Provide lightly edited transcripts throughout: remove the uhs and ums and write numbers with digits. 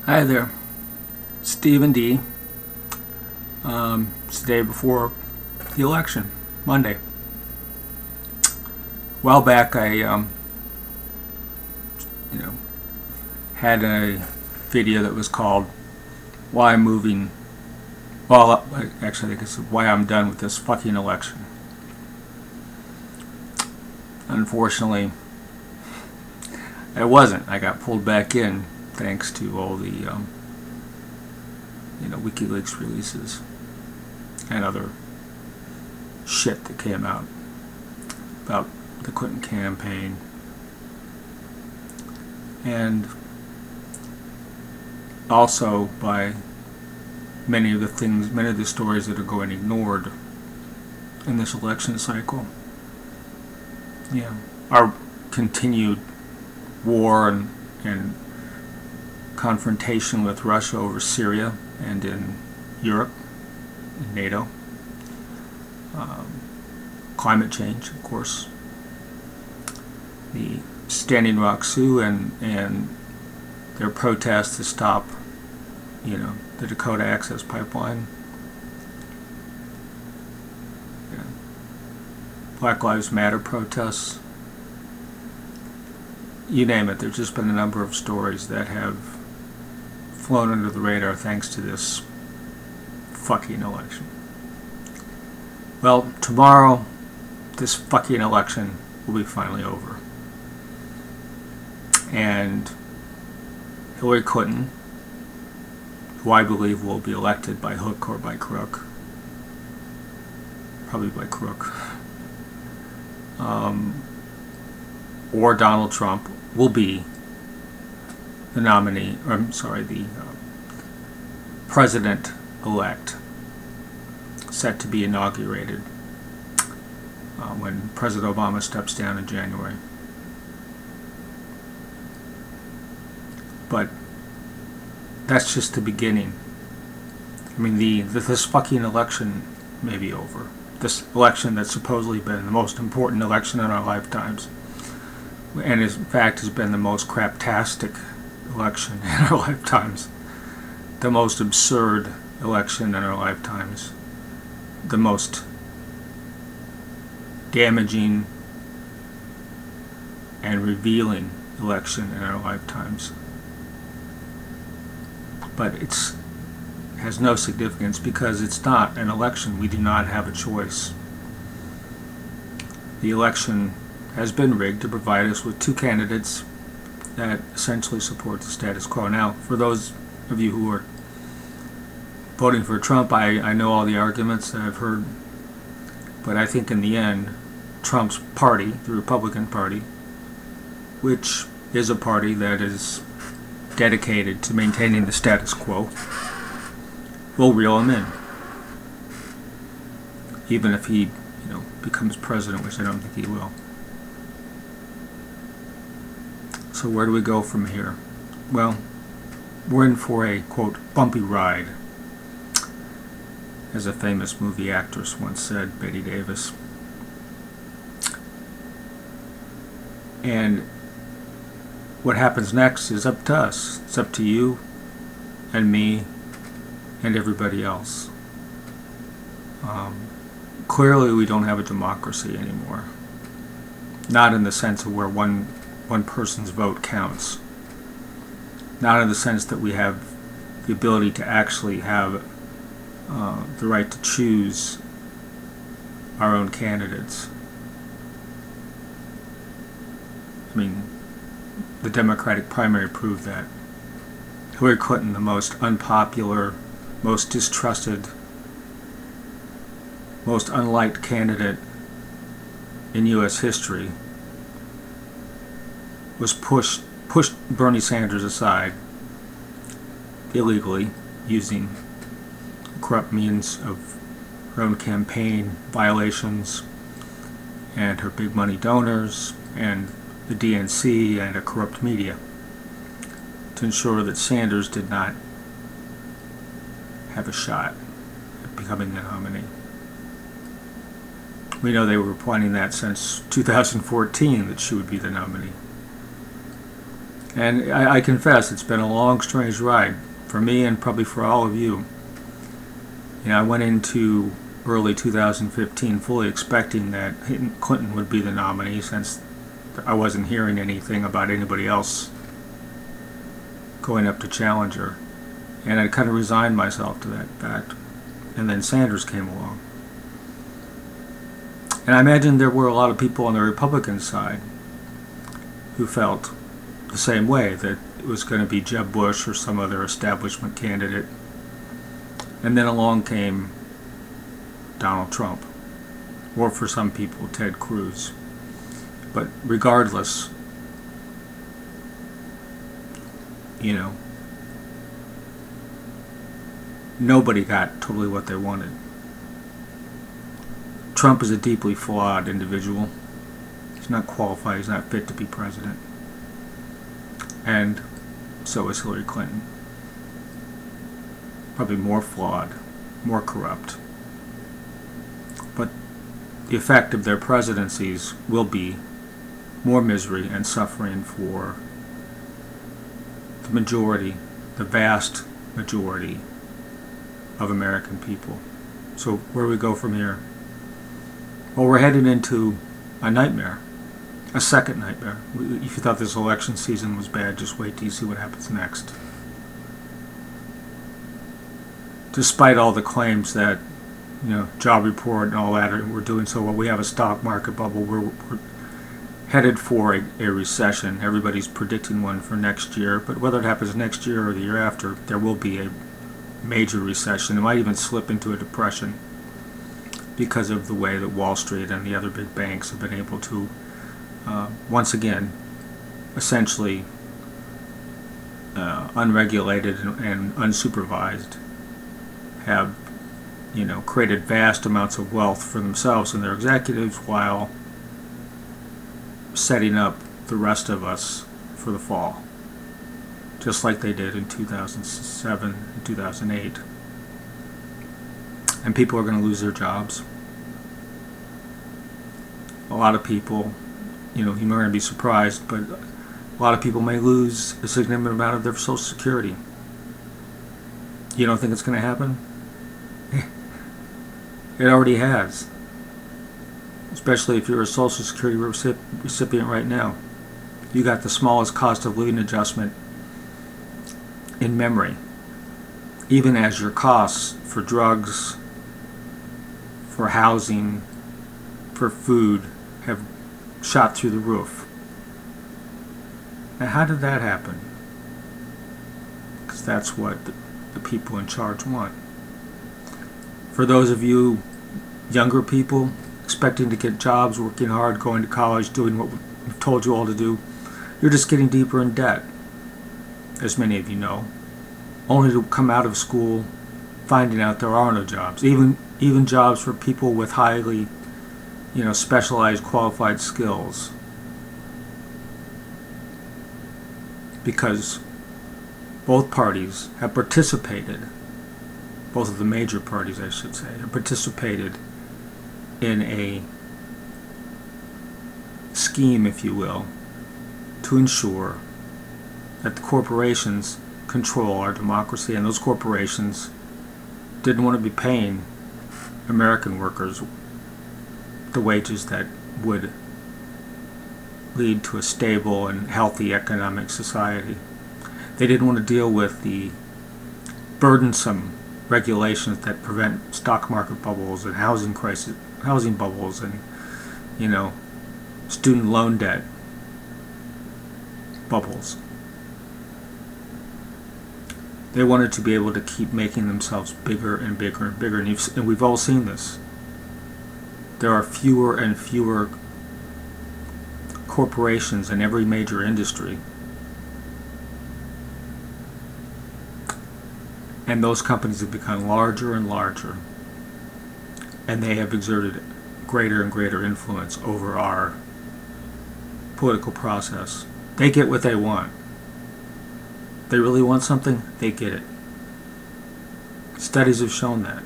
Hi there, Stephen D. It's the day before the election, Monday. A while back, I had a video that was called "Why I'm Moving." Well, actually, I think it's "Why I'm Done with This Fucking Election." Unfortunately, it wasn't. I got pulled back in thanks to all the WikiLeaks releases and other shit that came out about the Clinton campaign, and also by many of the stories that are going ignored in this election cycle. Yeah, our continued war and confrontation with Russia over Syria and in Europe, in NATO, climate change, of course, the Standing Rock Sioux and their protests to stop, the Dakota Access Pipeline, Black Lives Matter protests, you name it. There's just been a number of stories that have flown under the radar thanks to this fucking election. Well, tomorrow, this fucking election will be finally over. And Hillary Clinton, who I believe will be elected by hook or by crook, probably by crook, or Donald Trump will be the nominee, the president-elect, set to be inaugurated when President Obama steps down in January. But that's just the beginning. I mean, this fucking election may be over. This election that's supposedly been the most important election in our lifetimes, and in fact has been the most craptastic election in our lifetimes, the most absurd election in our lifetimes, the most damaging and revealing election in our lifetimes. But it has no significance because it's not an election. We do not have a choice. The election has been rigged to provide us with two candidates that essentially support the status quo. Now, for those of you who are voting for Trump, I know all the arguments that I've heard, but I think in the end, Trump's party, the Republican Party, which is a party that is dedicated to maintaining the status quo, will reel him in. Even if he, becomes president, which I don't think he will. So where do we go from here? Well, we're in for a, quote, bumpy ride, as a famous movie actress once said, Bette Davis. And what happens next is up to us. It's up to you and me and everybody else. Clearly we don't have a democracy anymore. Not in the sense of where one person's vote counts. Not in the sense that we have the ability to actually have the right to choose our own candidates. I mean, the Democratic primary proved that. Hillary Clinton, the most unpopular, most distrusted, most unliked candidate in U.S. history, was pushed Bernie Sanders aside illegally, using corrupt means of her own campaign violations and her big money donors and the DNC and a corrupt media to ensure that Sanders did not have a shot at becoming the nominee. We know they were planning that since 2014, that she would be the nominee. And I confess, it's been a long, strange ride for me and probably for all of you. I went into early 2015 fully expecting that Clinton would be the nominee, since I wasn't hearing anything about anybody else going up to challenge her. And I kind of resigned myself to that fact. And then Sanders came along. And I imagine there were a lot of people on the Republican side who felt the same way, that it was going to be Jeb Bush or some other establishment candidate. And then along came Donald Trump, or for some people, Ted Cruz. But regardless, nobody got totally what they wanted. Trump is a deeply flawed individual. He's not qualified, he's not fit to be president. And so is Hillary Clinton. Probably more flawed, more corrupt. But the effect of their presidencies will be more misery and suffering for the majority, the vast majority of American people. So where do we go from here? Well, we're headed into a nightmare, a second nightmare. If you thought this election season was bad, just wait till you see what happens next. Despite all the claims that, job report and all that, we're doing so well, we have a stock market bubble, we're headed for a recession. Everybody's predicting one for next year, but whether it happens next year or the year after, there will be a major recession. It might even slip into a depression because of the way that Wall Street and the other big banks have been able to, once again, essentially unregulated and unsupervised, have created vast amounts of wealth for themselves and their executives, while setting up the rest of us for the fall, just like they did in 2007 and 2008. And people are going to lose their jobs. A lot of people, you're not going to be surprised, but a lot of people may lose a significant amount of their Social Security. You don't think it's going to happen? It already has. Especially if you're a Social Security recipient right now. You got the smallest cost of living adjustment in memory. Even as your costs for drugs, for housing, for food have shot through the roof. Now, how did that happen? Because that's what the people in charge want. For those of you younger people expecting to get jobs, working hard, going to college, doing what we've told you all to do, you're just getting deeper in debt, as many of you know, only to come out of school finding out there are no jobs, even jobs for people with highly specialized, qualified skills, because both parties have participated, both of the major parties I should say, have participated in a scheme, if you will, to ensure that the corporations control our democracy, and those corporations didn't want to be paying American workers the wages that would lead to a stable and healthy economic society. They didn't want to deal with the burdensome regulations that prevent stock market bubbles and housing bubbles and student loan debt bubbles. They wanted to be able to keep making themselves bigger and bigger and bigger, and we've all seen this. There are fewer and fewer corporations in every major industry, and those companies have become larger and larger, and they have exerted greater and greater influence over our political process. They get what they want. They really want something, they get it. Studies have shown that.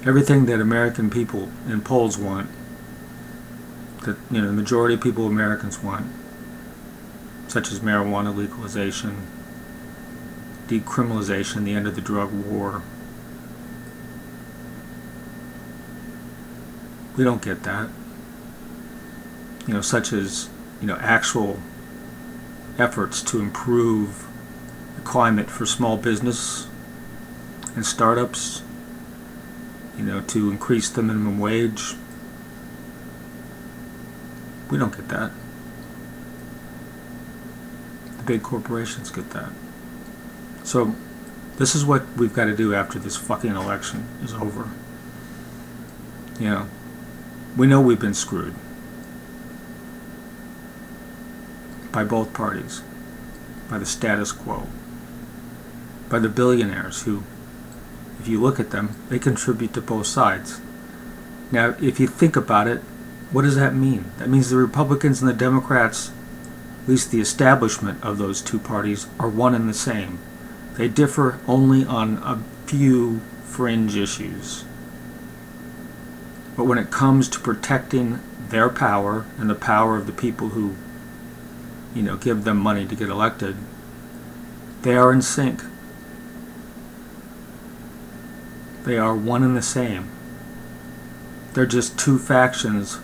Everything that American people in polls want, that the majority of people, Americans want, such as marijuana legalization, decriminalization, the end of the drug war. We don't get that. Such as, actual efforts to improve the climate for small business and startups, to increase the minimum wage. We don't get that. The big corporations get that. So this is what we've got to do after this fucking election is over. We know we've been screwed by both parties, by the status quo, by the billionaires who, if you look at them, they contribute to both sides. Now, if you think about it, what does that mean? That means the Republicans and the Democrats, at least the establishment of those two parties, are one and the same. They differ only on a few fringe issues. But when it comes to protecting their power and the power of the people who, give them money to get elected, they are in sync. They are one and the same. They're just two factions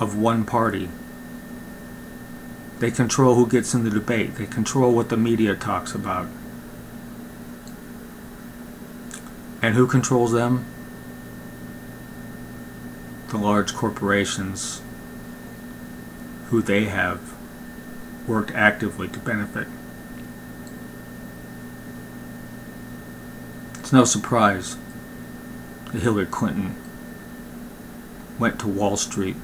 of one party. They control who gets in the debate. They control what the media talks about. And who controls them? The large corporations who they have worked actively to benefit. It's no surprise that Hillary Clinton went to Wall Street,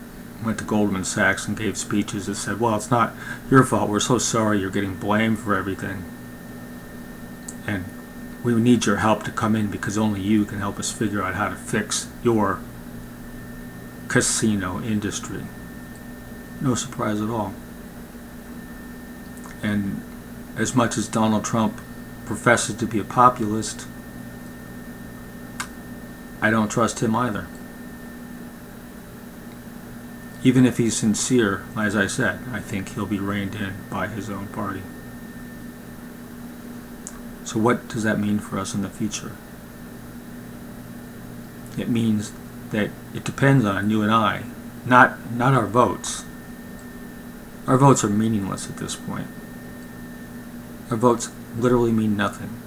went to Goldman Sachs and gave speeches that said, well, it's not your fault, we're so sorry you're getting blamed for everything. And we need your help to come in because only you can help us figure out how to fix your casino industry. No surprise at all. And as much as Donald Trump professes to be a populist, I don't trust him either. Even if he's sincere, as I said, I think he'll be reined in by his own party. So what does that mean for us in the future? It means that it depends on you and I, not our votes. Our votes are meaningless at this point. Our votes literally mean nothing.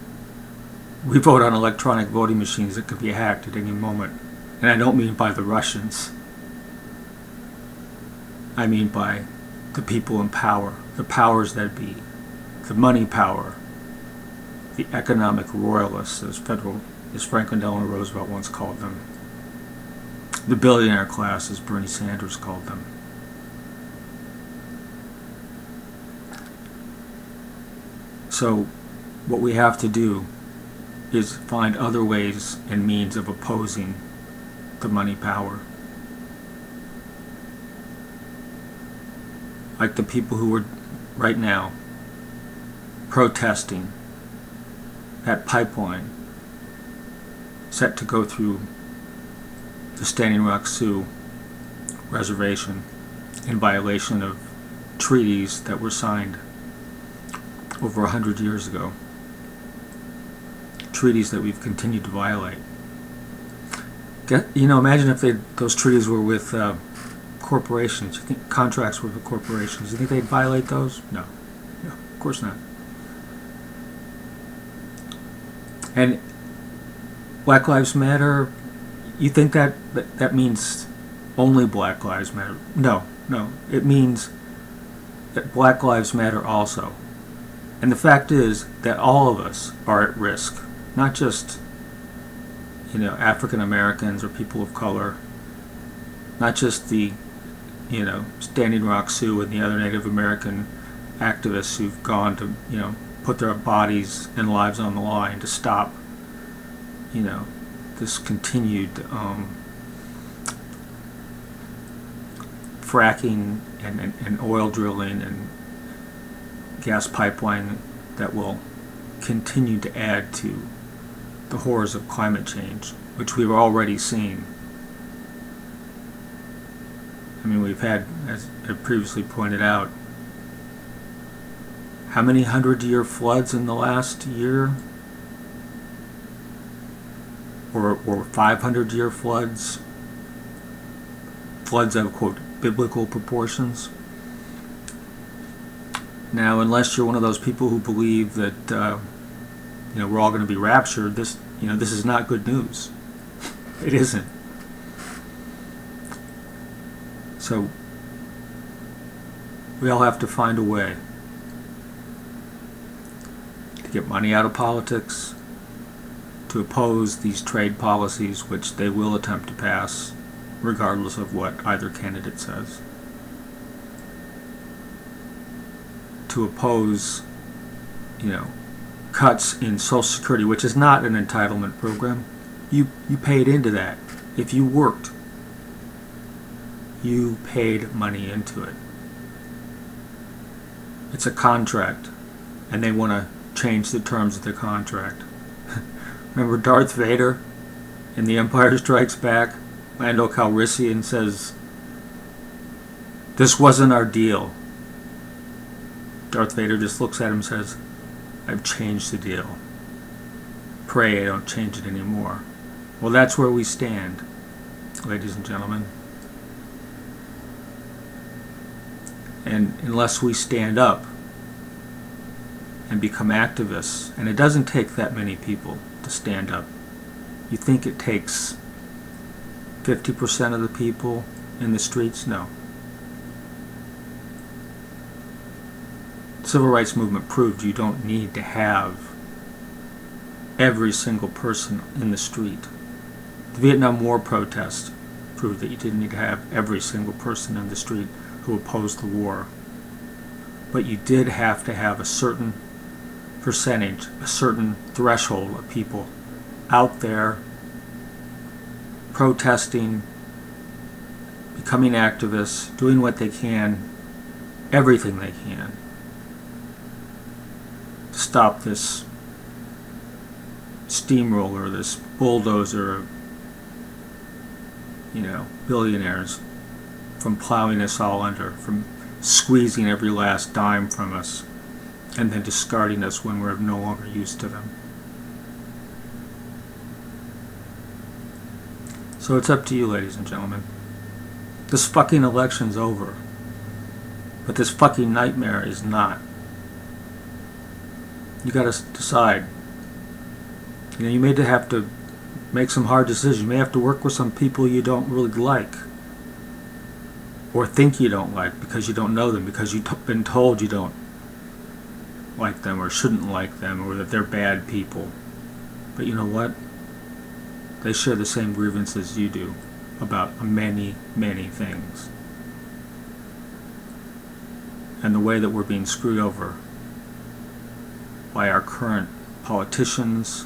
We vote on electronic voting machines that could be hacked at any moment. And I don't mean by the Russians. I mean by the people in power, the powers that be, the money power, the economic royalists, as Franklin Delano Roosevelt once called them, the billionaire class, as Bernie Sanders called them. So what we have to do is find other ways and means of opposing the money power. Like the people who are right now protesting that pipeline set to go through the Standing Rock Sioux reservation in violation of treaties that were signed over 100 years ago. Treaties that we've continued to violate. Imagine if those treaties were with corporations. You think contracts were with corporations? You think they'd violate those? No, of course not. And Black Lives Matter, you think that means only Black Lives Matter? No, it means that Black Lives Matter also. And the fact is that all of us are at risk, not just African Americans or people of color, not just the Standing Rock Sioux and the other Native American activists who've gone to put their bodies and lives on the line to stop this continued fracking and oil drilling and gas pipeline that will continue to add to the horrors of climate change, which we've already seen. I mean, we've had, as I previously pointed out, how many 100-year floods in the last year? Or 500-year floods? Floods of, quote, biblical proportions. Now, unless you're one of those people who believe that we're all going to be raptured, this is not good news. It isn't. So we all have to find a way to get money out of politics, to oppose these trade policies which they will attempt to pass regardless of what either candidate says, to oppose cuts in Social Security, which is not an entitlement program. You paid into that. If you worked, you paid money into it. It's a contract, and they want to change the terms of the contract. Remember Darth Vader in The Empire Strikes Back? Lando Calrissian says, "This wasn't our deal." Darth Vader just looks at him and says, "I've changed the deal. Pray I don't change it anymore." Well, that's where we stand, ladies and gentlemen. And unless we stand up and become activists, and it doesn't take that many people to stand up. You think it takes 50% of the people in the streets? No. The Civil Rights Movement proved you don't need to have every single person in the street. The Vietnam War protest proved that you didn't need to have every single person in the street who opposed the war. But you did have to have a certain percentage, a certain threshold of people out there protesting, becoming activists, doing what they can, everything they can, to stop this steamroller, this bulldozer of, billionaires from plowing us all under, from squeezing every last dime from us, and then discarding us when we're no longer used to them. So it's up to you, ladies and gentlemen. This fucking election's over. But this fucking nightmare is not. You gotta decide. You may have to make some hard decisions. You may have to work with some people you don't really like, or think you don't like because you don't know them, because you've been told you don't like them or shouldn't like them, or that they're bad people. But you know what? They share the same grievances you do about many, many things. And the way that we're being screwed over by our current politicians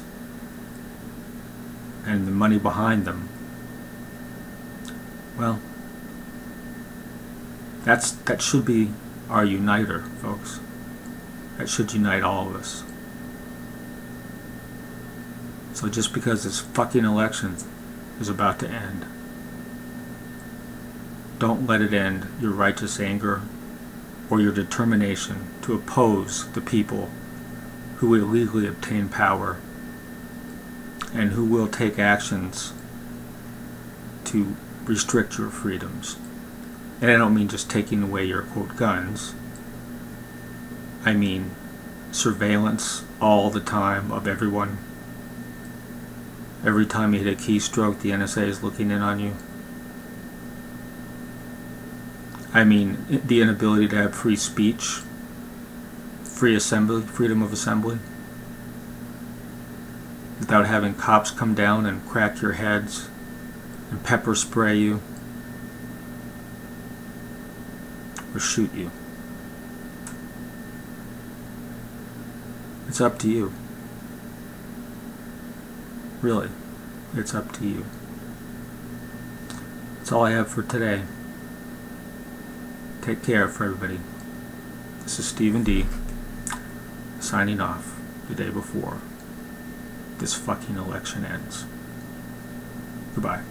and the money behind them, well, that should be our uniter, folks. That should unite all of us. So just because this fucking election is about to end, don't let it end your righteous anger or your determination to oppose the people who illegally obtain power and who will take actions to restrict your freedoms. And I don't mean just taking away your, quote, guns. I mean surveillance all the time of everyone. Every time you hit a keystroke, the NSA is looking in on you. I mean the inability to have free speech, free assembly, freedom of assembly, without having cops come down and crack your heads and pepper spray you or shoot you. It's up to you. Really, it's up to you. That's all I have for today. Take care for everybody. This is Stephen D. signing off the day before this fucking election ends. Goodbye.